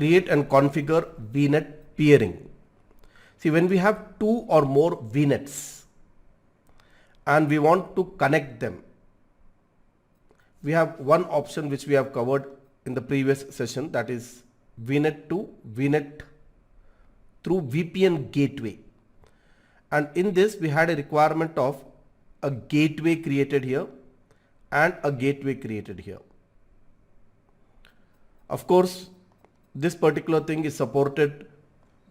create and configure VNet peering. See, when we have two or more VNets and we want to connect them, we have one option which we have covered in the previous session, that is VNet to VNet through VPN gateway. And in this we had a requirement of a gateway created here and a gateway created here. Of course, this particular thing is supported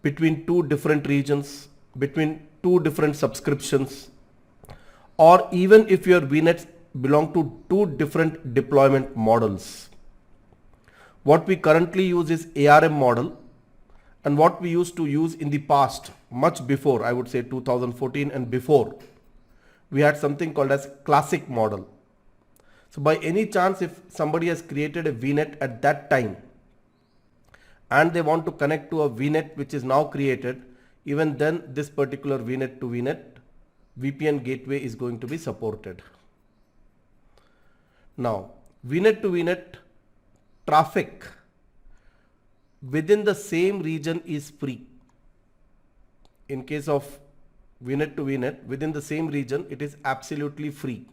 between two different regions, between two different subscriptions, or even if your VNets belong to two different deployment models. What we currently use is ARM model, and what we used to use in the past, much before, I would say 2014 and before, we had something called as classic model. So by any chance, if somebody has created a VNet at that time and they want to connect to a VNet which is now created, even then this particular VNet to VNet VPN gateway is going to be supported. Now, VNet to VNet traffic within the same region is free. In case of VNet to VNet, within the same region, it is absolutely free.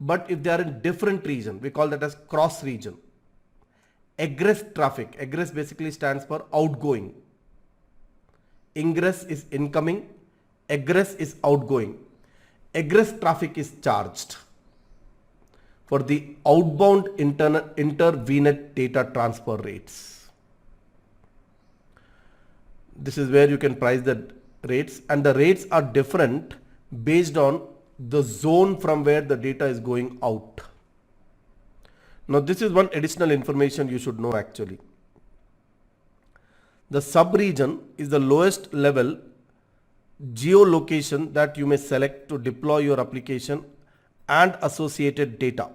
But if they are in different region, we call that as cross region. Egress traffic, egress basically stands for outgoing. Ingress is incoming, egress is outgoing. Egress traffic is charged for the outbound inter-VNet data transfer rates. This is where you can price the rates, and the rates are different based on the zone from where the data is going out. Now this is one additional information you should know actually. The sub-region is the lowest level geolocation that you may select to deploy your application and associated data.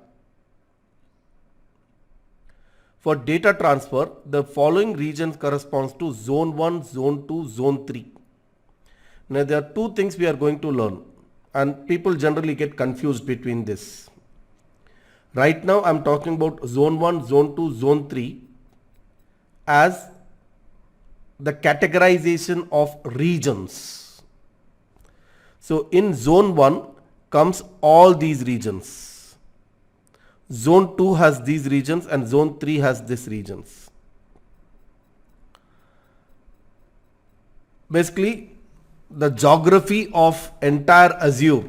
For data transfer, the following regions corresponds to zone 1, zone 2, zone 3. Now there are two things we are going to learn, and people generally get confused between this. Right now I am talking about zone 1, zone 2, zone 3 as the categorization of regions. So in zone 1 comes all these regions. Zone 2 has these regions and zone 3 has these regions. Basically, the geography of entire Azure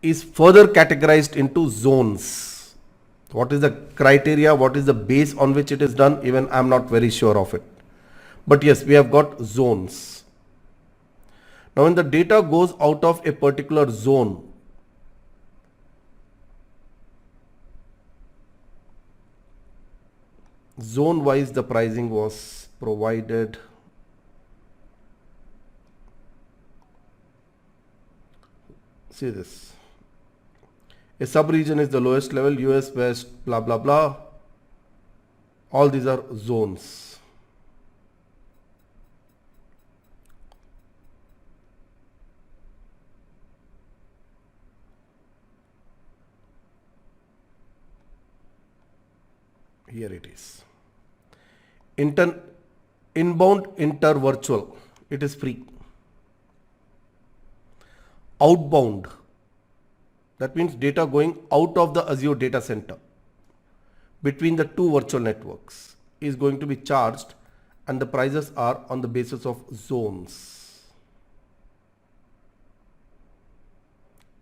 is further categorized into zones. What is the criteria, what is the base on which it is done, even I am not very sure of it. But yes, we have got zones. Now when the data goes out of a particular zone, zone wise the pricing was provided. See this. A sub-region is the lowest level, US West, blah blah blah. All these are zones. Here it is. Inbound inter-virtual, it is free. Outbound, that means data going out of the Azure data center between the two virtual networks, is going to be charged, and the prices are on the basis of zones.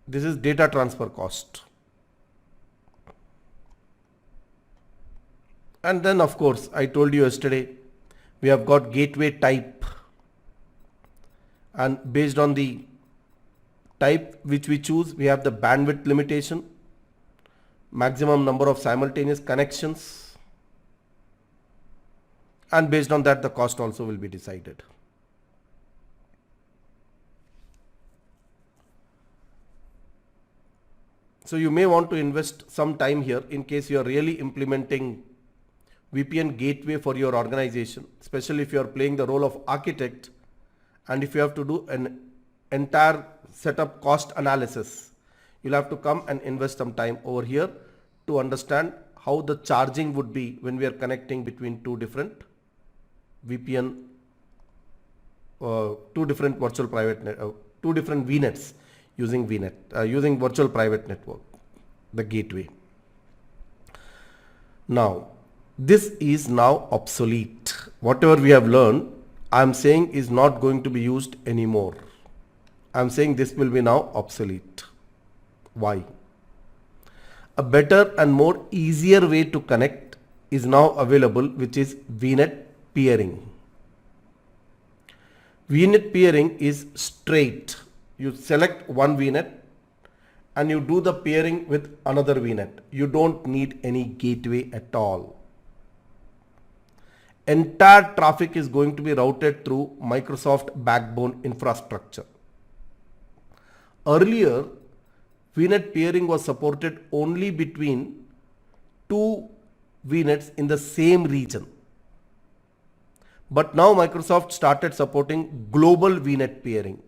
This is data transfer cost. And then of course, I told you yesterday, we have got gateway type, and based on the type which we choose, we have the bandwidth limitation, maximum number of simultaneous connections, and based on that the cost also will be decided. So you may want to invest some time here in case you are really implementing VPN gateway for your organization, especially if you are playing the role of architect, and if you have to do an entire setup cost analysis, you'll have to come and invest some time over here to understand how the charging would be when we are connecting between two different VPN, two different virtual private two different VNets using VNet, using virtual private network, the gateway. Now, this is now obsolete. Whatever we have learned, I am saying is not going to be used anymore. I am saying this will be now obsolete. Why? A better and more easier way to connect is now available, which is VNet peering. VNet peering is straight. You select one VNet and you do the peering with another VNet. You don't need any gateway at all. Entire traffic is going to be routed through Microsoft backbone infrastructure. Earlier, VNet peering was supported only between two VNets in the same region. But now Microsoft started supporting global VNet peering.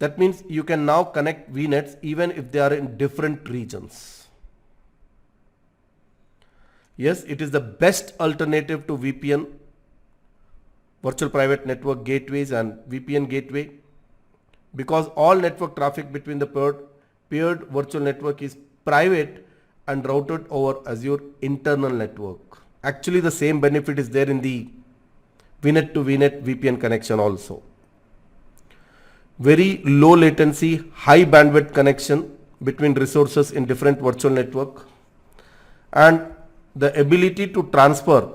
That means you can now connect VNets even if they are in different regions. Yes, it is the best alternative to VPN, virtual private network gateways and VPN gateway, because all network traffic between the paired virtual network is private and routed over Azure internal network. Actually, the same benefit is there in the VNet to VNet VPN connection also. Very low latency, high bandwidth connection between resources in different virtual network, and the ability to transfer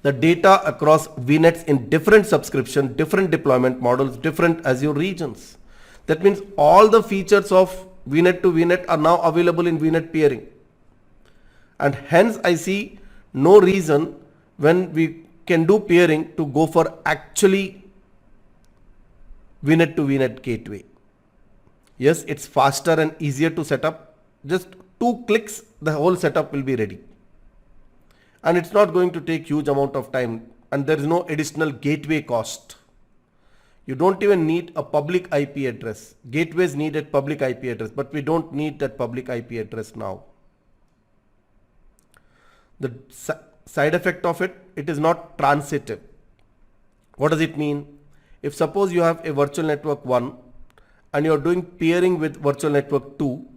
the data across VNets in different subscription, different deployment models, different Azure regions. That means all the features of VNet to VNet are now available in VNet peering. And hence I see no reason when we can do peering to go for actually VNet to VNet gateway. Yes, it's faster and easier to set up. Just 2 clicks, the whole setup will be ready. And it's not going to take huge amount of time, and there is no additional gateway cost. You don't even need a public IP address. Gateways need a public IP address, but we don't need that public IP address now. The side effect of it, it is not transitive. What does it mean? If suppose you have a virtual network 1 and you are doing peering with virtual network 2,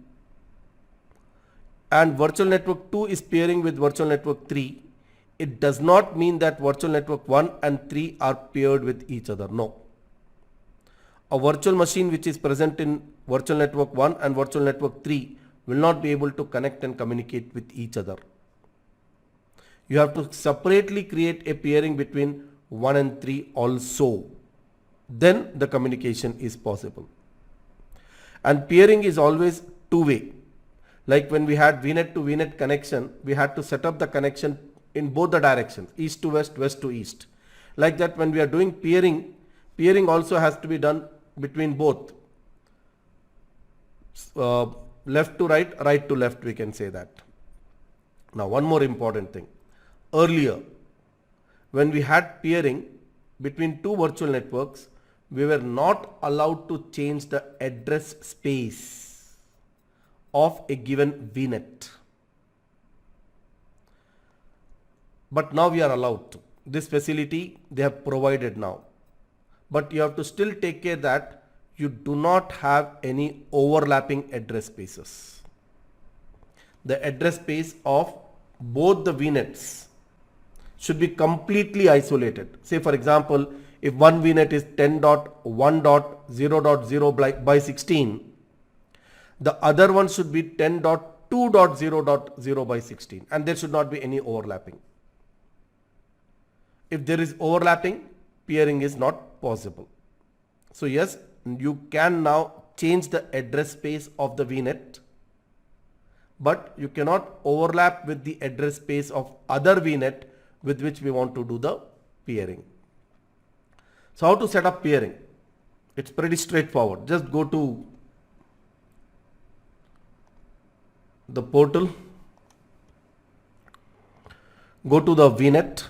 and virtual network 2 is peering with virtual network 3, it does not mean that virtual network 1 and 3 are paired with each other. No. A virtual machine which is present in virtual network 1 and virtual network 3 will not be able to connect and communicate with each other. You have to separately create a peering between 1 and 3 also. Then the communication is possible. And peering is always two-way. Like when we had VNet to VNet connection, we had to set up the connection in both the directions, east to west, west to east. Like that, when we are doing peering, peering also has to be done between both, left to right, right to left, we can say that. Now, one more important thing. Earlier, when we had peering between two virtual networks, we were not allowed to change the address space of a given VNet. But now we are allowed to. This facility they have provided now. But you have to still take care that you do not have any overlapping address spaces. The address space of both the VNets should be completely isolated. Say for example, if one VNet is 10.1.0.0 by 16, the other one should be 10.2.0.0 by 16, and there should not be any overlapping. If there is overlapping, peering is not possible. So yes, you can now change the address space of the VNet, but you cannot overlap with the address space of other VNet with which we want to do the peering. So how to set up peering? It's pretty straightforward. Just go to the portal, go to the VNet.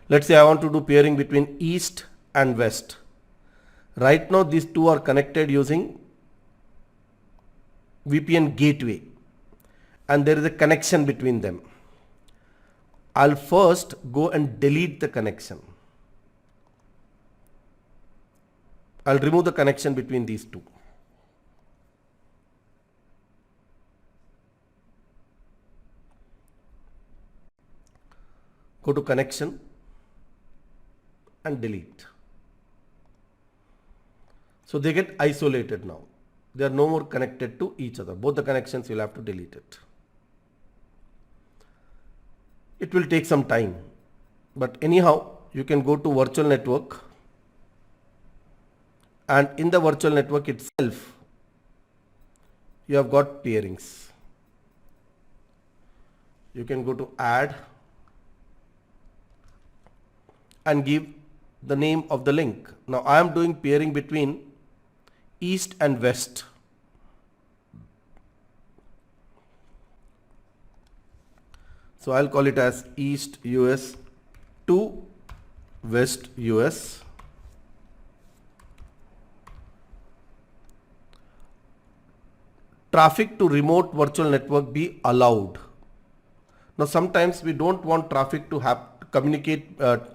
Let's say I want to do peering between east and west. Right now these two are connected using VPN gateway and there is a connection between them. I'll first go and delete the connection. I'll remove the connection between these two. Go to connection and delete. So they get isolated now. They are no more connected to each other. Both the connections you'll have to delete it. It will take some time, but anyhow you can go to virtual network, and in the virtual network itself you have got peerings. You can go to add and give the name of the link. Now I am doing peering between east and west. So I'll call it as East US to West US. Traffic to remote virtual network be allowed. Now sometimes we don't want traffic to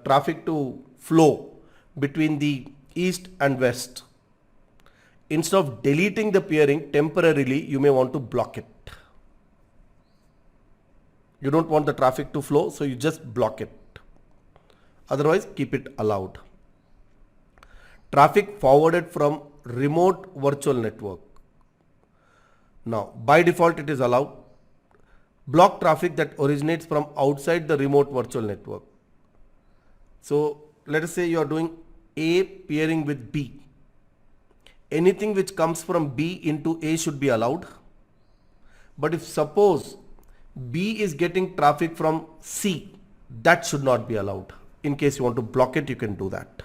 traffic to flow between the east and west. Instead of deleting the peering temporarily, you may want to block it. You don't want the traffic to flow, so you just block it. Otherwise, keep it allowed. Traffic forwarded from remote virtual network. Now, by default, it is allowed. Block traffic that originates from outside the remote virtual network. So, let us say you are doing A peering with B. Anything which comes from B into A should be allowed. But if suppose B is getting traffic from C, that should not be allowed. In case you want to block it, you can do that.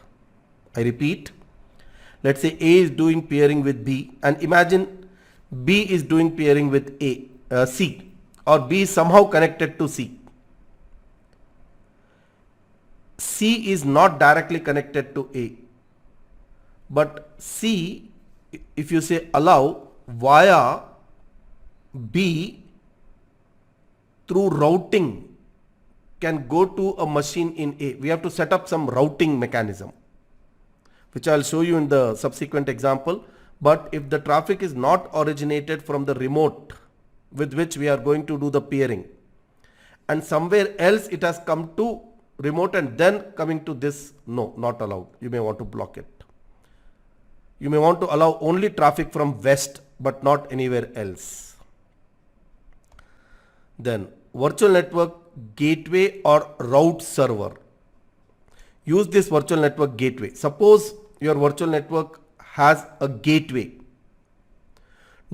I repeat, let's say A is doing peering with B, and imagine B is doing peering with C, or B is somehow connected to C. C is not directly connected to A, but C, if you say allow via B through routing, can go to a machine in A. We have to set up some routing mechanism, which I'll show you in the subsequent example. But if the traffic is not originated from the remote with which we are going to do the peering, and somewhere else it has come to remote and then coming to this, no, not allowed. You may want to block it. You may want to allow only traffic from west, but not anywhere else. Then virtual network gateway or route server. Use this virtual network gateway. Suppose your virtual network has a gateway.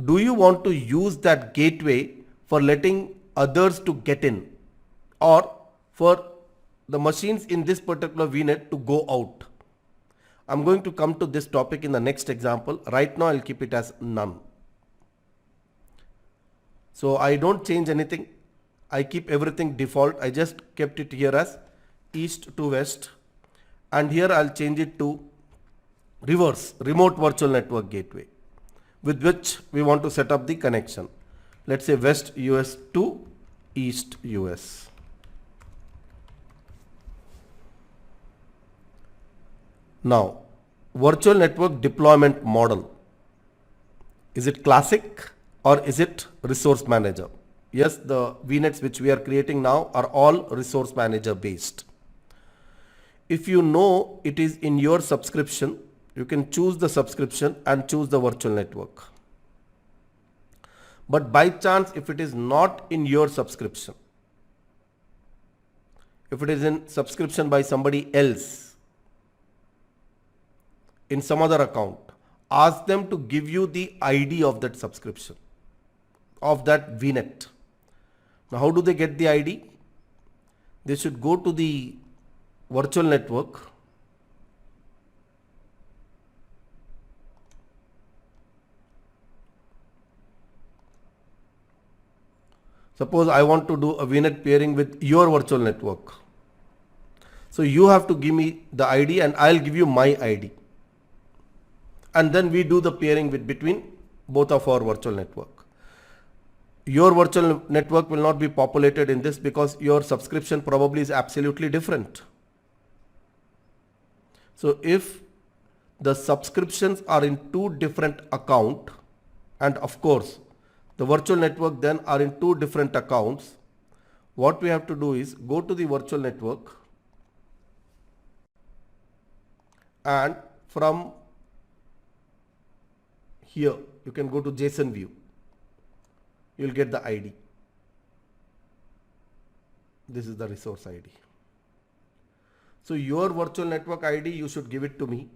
Do you want to use that gateway for letting others to get in, or for the machines in this particular VNet to go out? I'm going to come to this topic in the next example. Right now I'll keep it as none. So I don't change anything. I keep everything default. I just kept it here as east to west, and here I'll change it to reverse, remote virtual network gateway, with which we want to set up the connection. Let's say West US to East US. Now, virtual network deployment model. Is it classic or is it resource manager? Yes, the VNets which we are creating now are all resource manager based. If you know it is in your subscription, you can choose the subscription and choose the virtual network. But by chance, if it is not in your subscription, if it is in subscription by somebody else, in some other account, ask them to give you the ID of that subscription, of that VNet. Now, how do they get the ID? They should go to the virtual network, suppose I want to do a VNet peering with your virtual network. So you have to give me the ID and I'll give you my ID. And then we do the peering between both of our virtual network. your virtual network will not be populated in this because your subscription probably is absolutely different. So if the subscriptions are in two different accounts, and of course the virtual network then are in two different accounts, what we have to do is go to the virtual network, and from here you can go to JSON view. You will get the ID. This is the resource ID. So your virtual network ID, you should give it to me.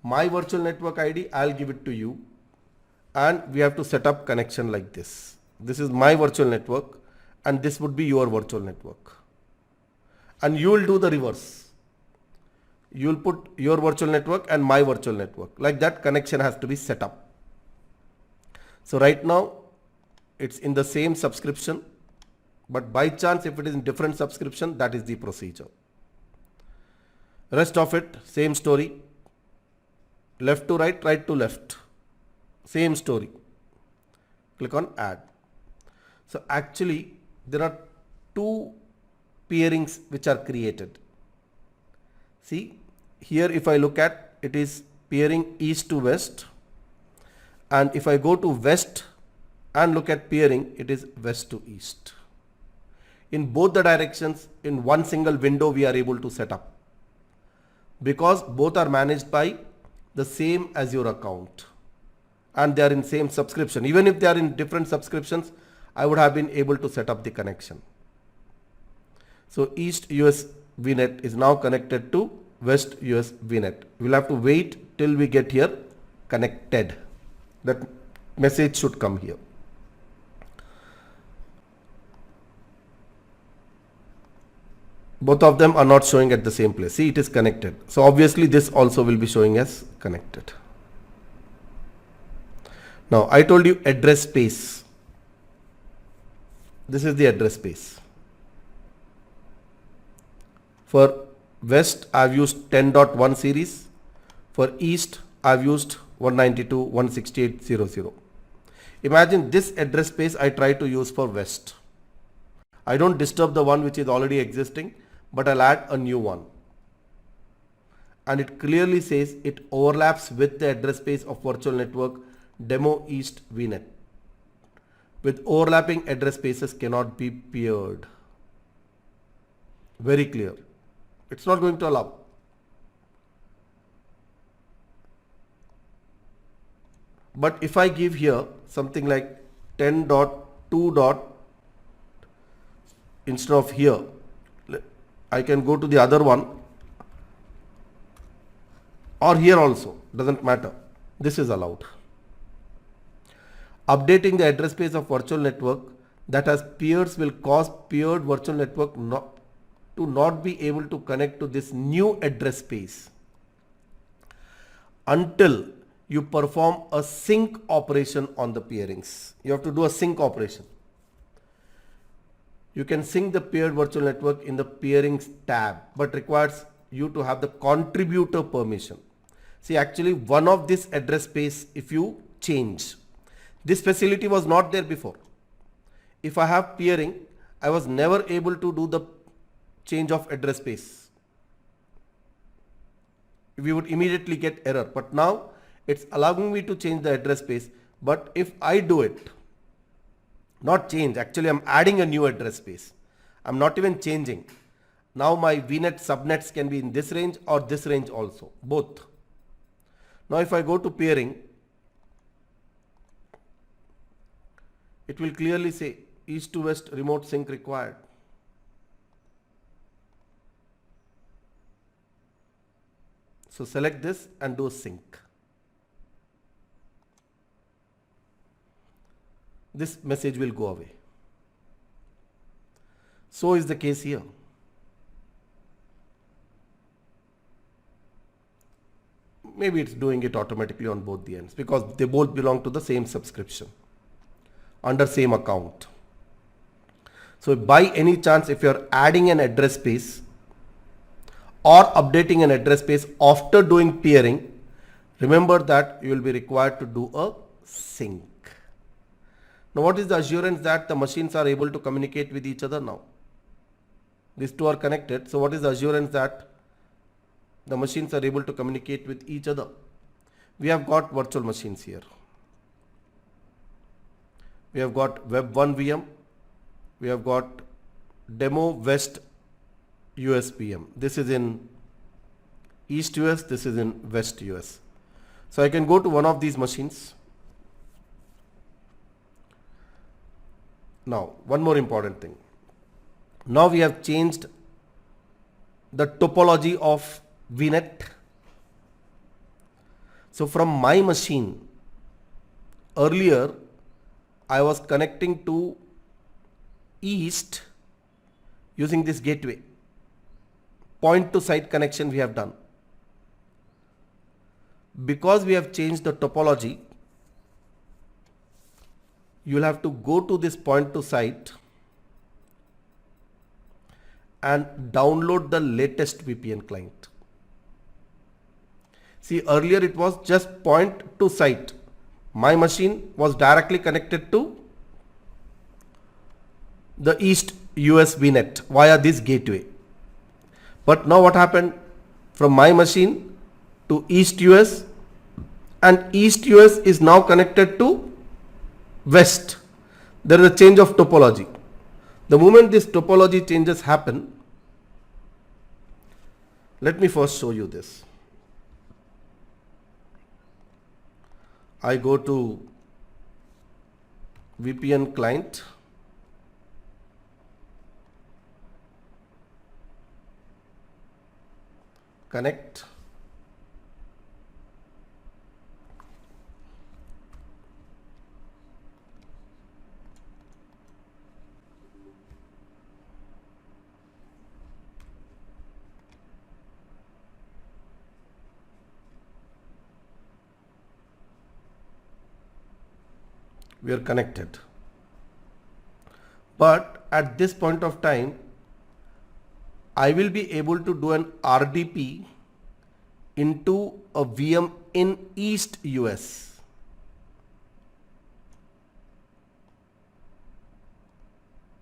My virtual network ID, I'll give it to you. And we have to set up connection like this. This is my virtual network and this would be your virtual network. And you will do the reverse. You will put your virtual network and my virtual network. Like that, connection has to be set up. So right now it's in the same subscription, but by chance if it is in different subscription, that is the procedure. Rest of it, same story. Left to right, right to left. Same story. Click on add. So actually there are two peerings which are created. See here, if I look at, it is peering east to west, and if I go to west and look at peering, it is west to east. In both the directions, in one single window we are able to set up, because both are managed by the same Azure account and they are in same subscription. Even if they are in different subscriptions, I would have been able to set up the connection. So East US VNet is now connected to West US VNet. We'll have to wait till we get here connected. That message should come here. Both of them are not showing at the same place. See, it is connected. So obviously this also will be showing as connected. Now I told you address space. This is the address space. For West I've used 10.1 series. For East I've used 192.168.0.0. Imagine this address space I try to use for West. I don't disturb the one which is already existing, but I'll add a new one. And it clearly says it overlaps with the address space of virtual network demo East VNet. With overlapping address spaces cannot be peered. Very clear. It's not going to allow. But if I give here something like 10.2. Instead of here, I can go to the other one, or here also, doesn't matter. This is allowed. Updating the address space of virtual network that has peers will cause peered virtual network to not be able to connect to this new address space until you perform a sync operation on the peerings. You have to do a sync operation. You can sync the peered virtual network in the peerings tab, but requires you to have the contributor permission. See, actually one of this address space, if you change, this facility was not there before. If I have peering, I was never able to do the change of address space. We would immediately get error, but now it's allowing me to change the address space. But if I do it, not change, actually I'm adding a new address space. I'm not even changing. Now my VNet subnets can be in this range or this range also, both. Now if I go to peering, it will clearly say East to West remote sync required. So select this and do sync. This message will go away. So is the case here. Maybe it's doing it automatically on both the ends because they both belong to the same subscription under same account. So by any chance, if you're adding an address space or updating an address space after doing peering, remember that you will be required to do a sync. Now what is the assurance that the machines are able to communicate with each other now? These two are connected. So what is the assurance that the machines are able to communicate with each other? We have got virtual machines here. We have got Web1 VM. We have got demo West US VM. This is in East US. This is in West US. So I can go to one of these machines. Now, one more important thing. Now we have changed the topology of VNet. So from my machine, earlier I was connecting to East using this gateway. Point to site connection we have done. Because we have changed the topology, you will have to go to this point to site and download the latest VPN client. See, earlier it was just point to site. My machine was directly connected to the East US VNet via this gateway. But now what happened? From my machine to East US, and East US is now connected to West. There is a change of topology. The moment this topology changes happen, let me first show you this. I go to VPN client, connect, we are connected. But at this point of time, I will be able to do an RDP into a VM in East US.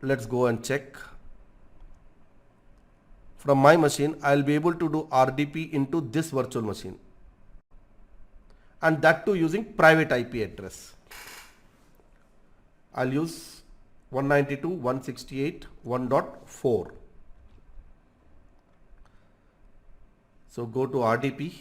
Let's go and check. From my machine, I'll be able to do RDP into this virtual machine, and that too using private IP address. I'll use 192.168.1.4. So go to RDP.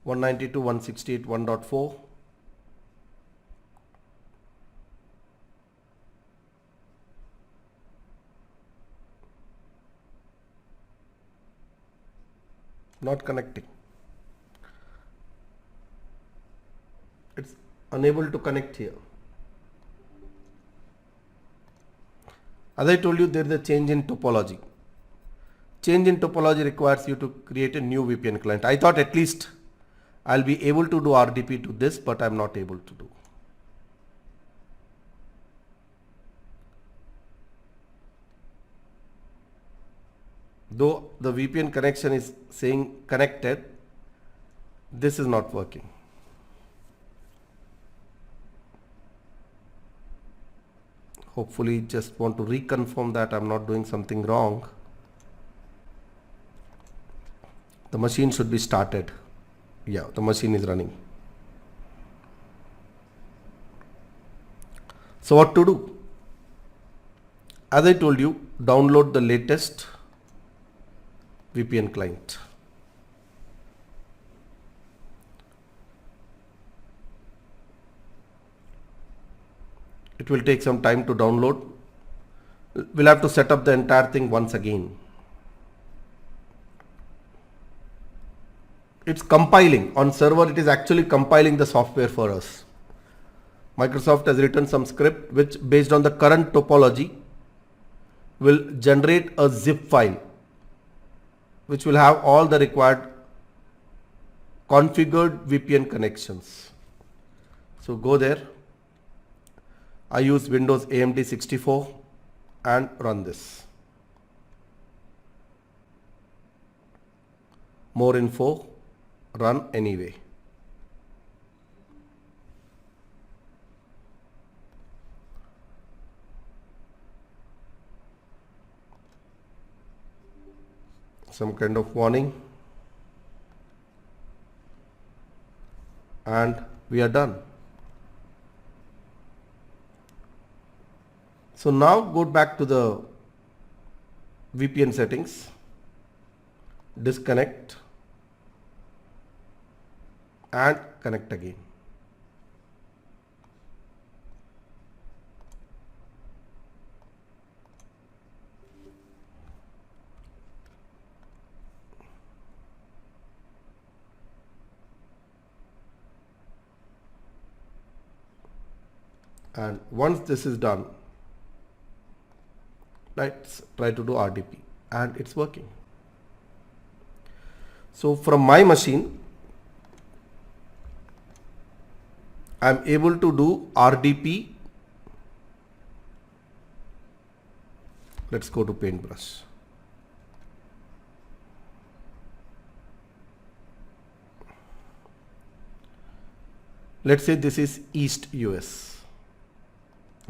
(192.168.1.4). Not connecting. It's unable to connect here. As I told you, there is a change in topology. Change in topology requires you to create a new VPN client. I thought at least I'll be able to do RDP to this, but I'm not able to do. Though the VPN connection is saying connected, this is not working. Hopefully just want to reconfirm that I'm not doing something wrong. The machine should be started. Yeah, the machine is running. So what to do? As I told you, download the latest VPN client. It will take some time to download. We'll have to set up the entire thing once again. It's compiling on server. It is actually compiling the software for us. Microsoft has written some script which, based on the current topology, will generate a zip file which will have all the required configured VPN connections. So go there. I use Windows AMD 64 and run this. more info, run anyway. Some kind of warning, and we are done. So now go back to the VPN settings, disconnect and connect again. And once this is done, let's try to do RDP, and it's working. So from my machine, I'm able to do RDP. Let's go to paintbrush. Let's say this is East US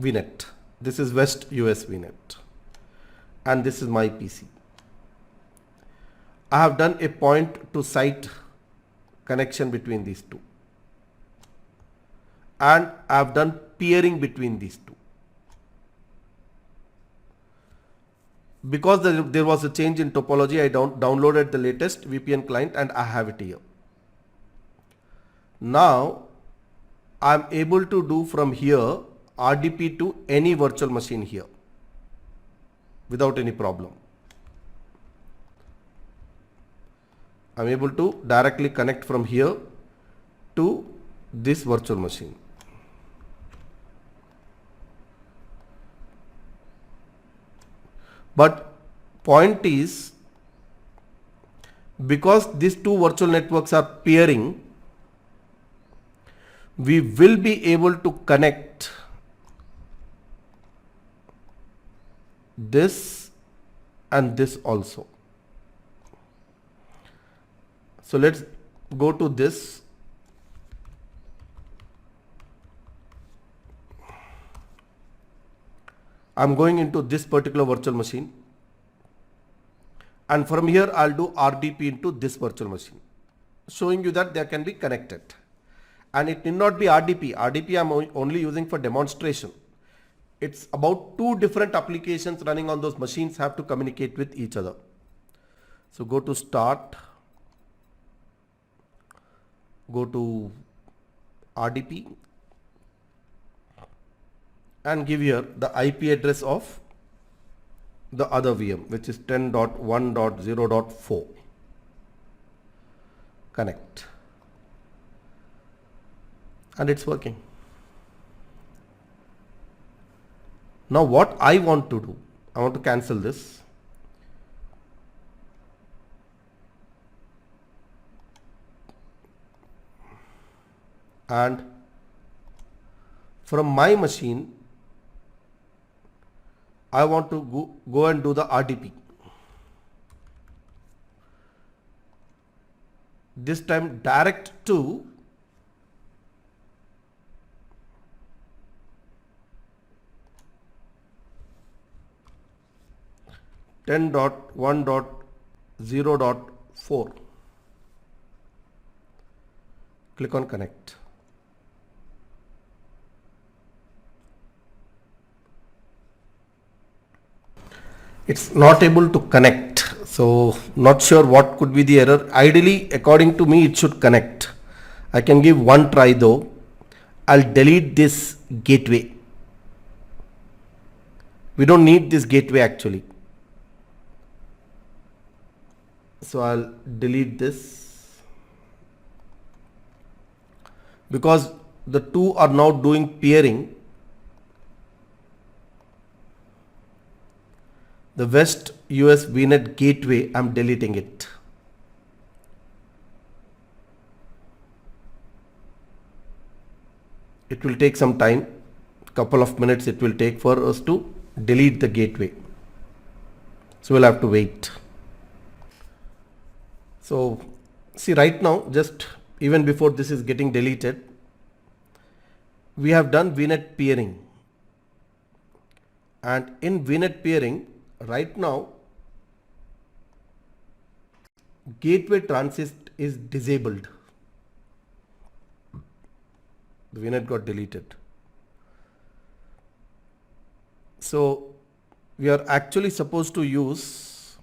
VNet. This is West US VNet. And this is my PC. I have done a point to site connection between these two. And I have done peering between these two. Because there was a change in topology, I downloaded the latest VPN client and I have it here. Now I am able to do from here RDP to any virtual machine here without any problem. I am able to directly connect from here to this virtual machine. But point is, because these two virtual networks are peering, we will be able to connect this and this also. So let's go to this. I'm going into this particular virtual machine, and from here I'll do RDP into this virtual machine, showing you that they can be connected. And it need not be RDP. RDP I'm only using for demonstration. It's about two different applications running on those machines have to communicate with each other. So go to start, go to RDP and give here the IP address of the other VM, which is 10.1.0.4. Connect. And it's working. Now what I want to do, I want to cancel this. And from my machine, I want to go and do the RDP. This time direct to (10.1.0.4). Click on connect. It's not able to connect, so not sure what could be the error. Ideally, according to me, it should connect. I can give one try though. I'll delete this gateway. We don't need this gateway actually. So I'll delete this because the two are now doing peering. The West US VNet gateway, I'm deleting it. It will take some time, couple of minutes it will take for us to delete the gateway. So we'll have to wait. So See, right now, just even before this is getting deleted, we have done VNet peering. And in VNet peering, right now, gateway transit is disabled. The VNet got deleted. So we are actually supposed to use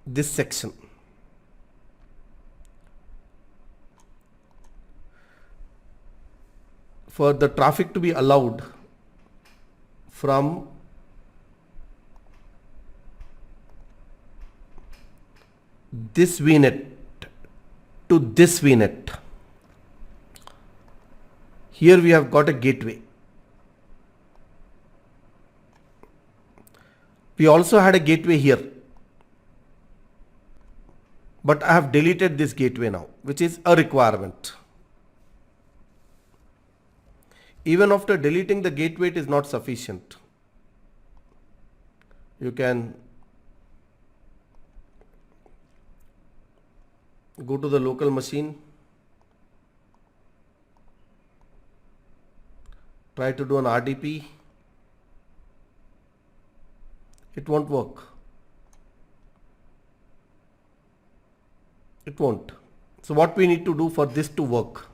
this section. For the traffic to be allowed from this VNet to this VNet, here we have got a gateway. We also had a gateway here, but I have deleted this gateway now, which is a requirement. Even after deleting the gateway, it is not sufficient. You can go to the local machine, try to do an RDP. It won't work. It won't. So what we need to do for this to work,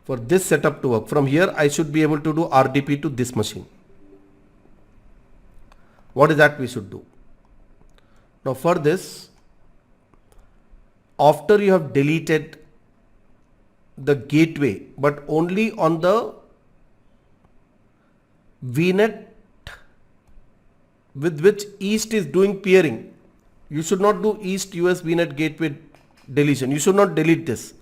for this setup to work, from here I should be able to do RDP to this machine. What is that we should do? Now for this, after you have deleted the gateway, but only on the VNet with which East is doing peering, you should not do East US VNet gateway deletion. You should not delete this.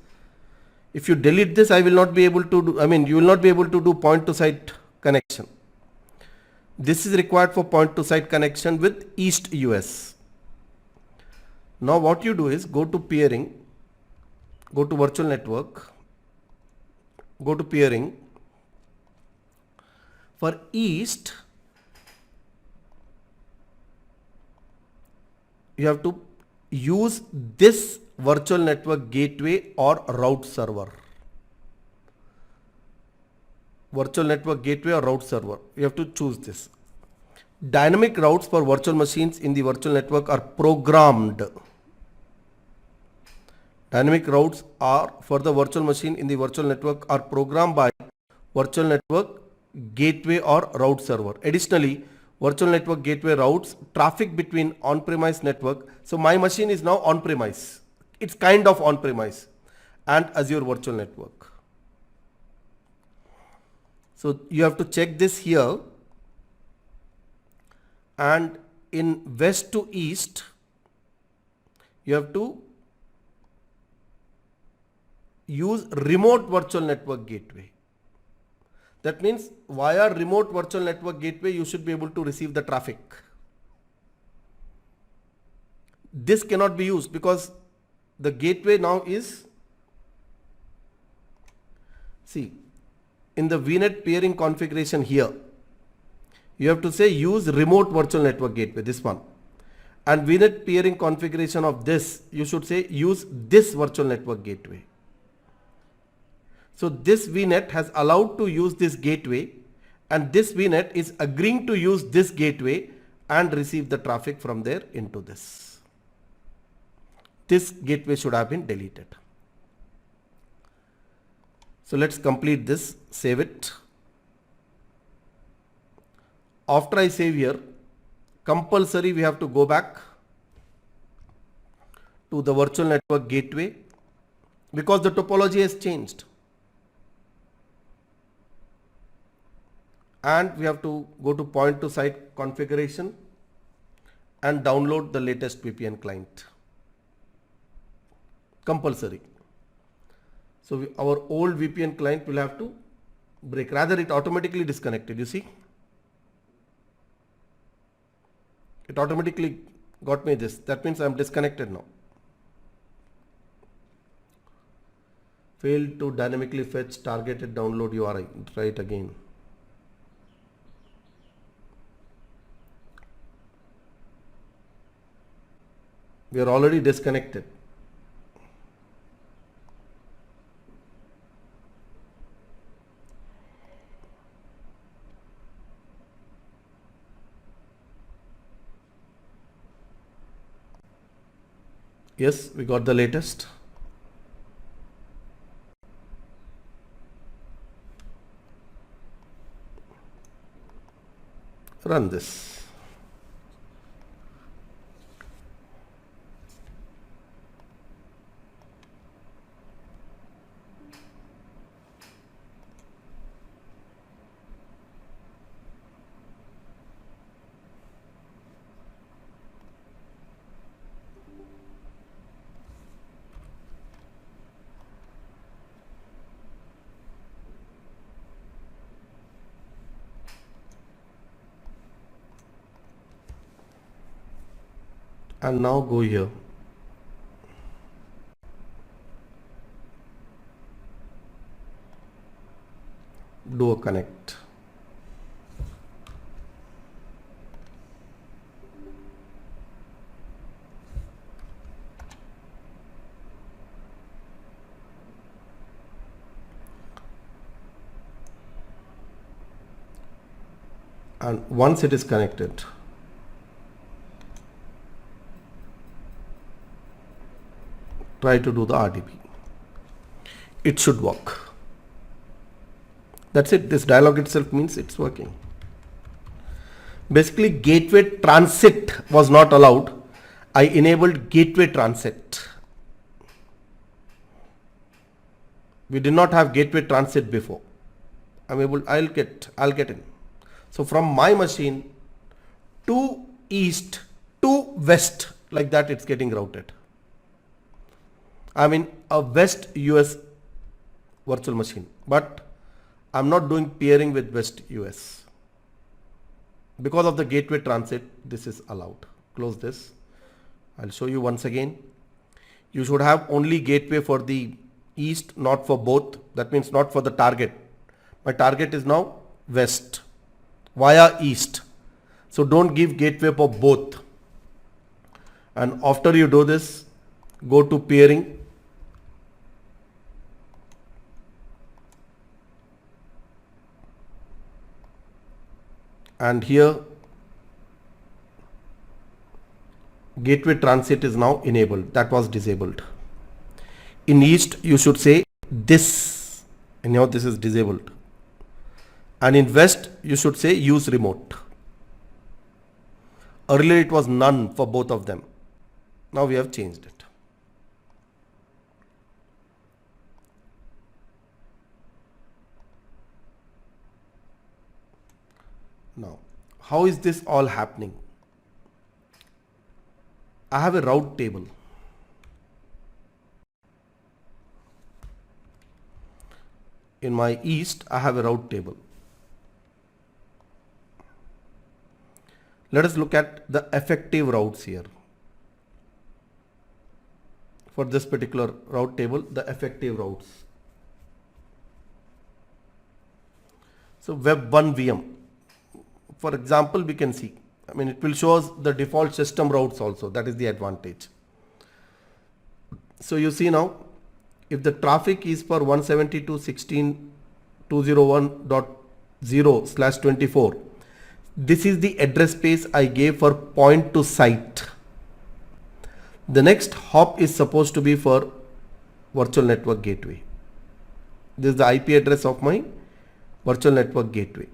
If you delete this, I will not be able to do, you will not be able to do point to site connection. This is required for point to site connection with East US. Now what you do is go to peering, go to virtual network, go to peering. For East, you have to use this virtual network gateway or route server. Virtual network gateway or route server. You have to choose this. Dynamic routes for virtual machines in the virtual network are programmed. Dynamic routes are for the virtual machine in the virtual network are programmed by virtual network gateway or route server. Additionally, virtual network gateway routes traffic between on-premise network. So my machine is now on-premise. It's kind of on-premise and Azure virtual network. So you have to check this here, and in west to east you have to use remote virtual network gateway. That means via remote virtual network gateway you should be able to receive the traffic. This cannot be used because the gateway now is, see, in the VNet peering configuration here, you have to say use remote virtual network gateway, this one. And VNet peering configuration of this, you should say use this virtual network gateway. So this VNet has allowed to use this gateway, and this VNet is agreeing to use this gateway and receive the traffic from there into this. This gateway should have been deleted. So let's complete this, save it. After I save here, compulsory we have to go back to the virtual network gateway because the topology has changed. And we have to go to point to site configuration and download the latest VPN client. Compulsory. So our old VPN client will have to break. Rather, it automatically disconnected. You see, it automatically got me this. That means I am disconnected now. Failed to dynamically fetch targeted download URI. Try it again. We are already disconnected. Yes, we got the latest. Run this. And now go here. Do a connect. And once it is connected, try to do the RDP. It should work. That's it. This dialog itself means it's working. Basically, gateway transit was not allowed. I enabled gateway transit. We did not have gateway transit before. I'll get in. So from my machine to east to west, like that it's getting routed. I'm in a West US virtual machine, but I'm not doing peering with West US. Because of the gateway transit, this is allowed. Close this. I'll show you once again. You should have only gateway for the east, not for both. That means not for the target. My target is now west via east. So don't give gateway for both. And after you do this, go to peering. And here gateway transit is now enabled. That was disabled. In east you should say this, and now this is disabled. And in west you should say use remote. Earlier it was none for both of them. Now we have changed it. Now, how is this all happening? I have a route table. In my east, I have a route table. Let us look at the effective routes here. For this particular route table, the effective routes. So Web 1 VM. For example, we can see, it will show us the default system routes also. That is the advantage. So you see now, if the traffic is for 172.16.201.0/24, this is the address space I gave for point to site. The next hop is supposed to be for virtual network gateway. This is the IP address of my virtual network gateway.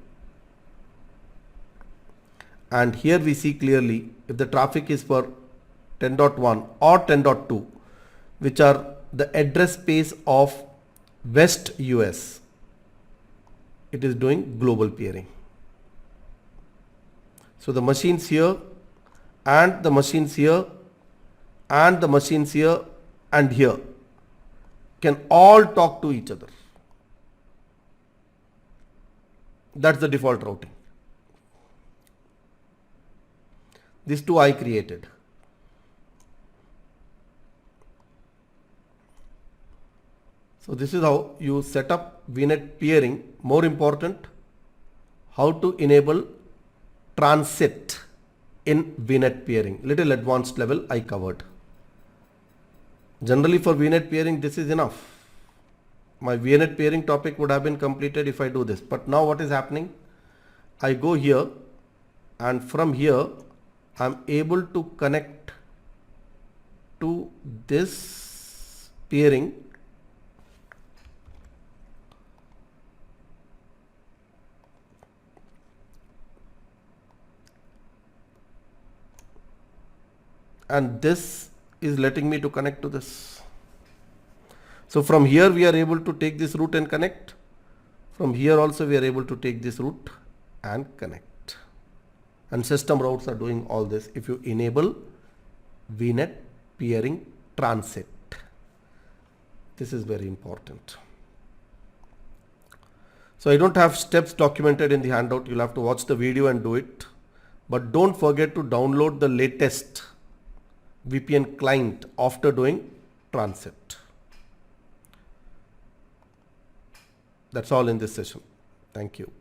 And here we see clearly if the traffic is for 10.1 or 10.2, which are the address space of West US, it is doing global peering. So the machines here and the machines here and the machines here and here can all talk to each other. That's the default routing. These two I created. So this is how you set up VNet peering. More important, how to enable transit in VNet peering. Little advanced level I covered. Generally for VNet peering this is enough. My VNet peering topic would have been completed if I do this. But now what is happening? I go here and from here I am able to connect to this peering, and this is letting me to connect to this. So from here we are able to take this route and connect. From here also we are able to take this route and connect. And system routes are doing all this if you enable VNet peering transit. This is very important. So I don't have steps documented in the handout. You'll have to watch the video and do it. But don't forget to download the latest VPN client after doing transit. That's all in this session. Thank you.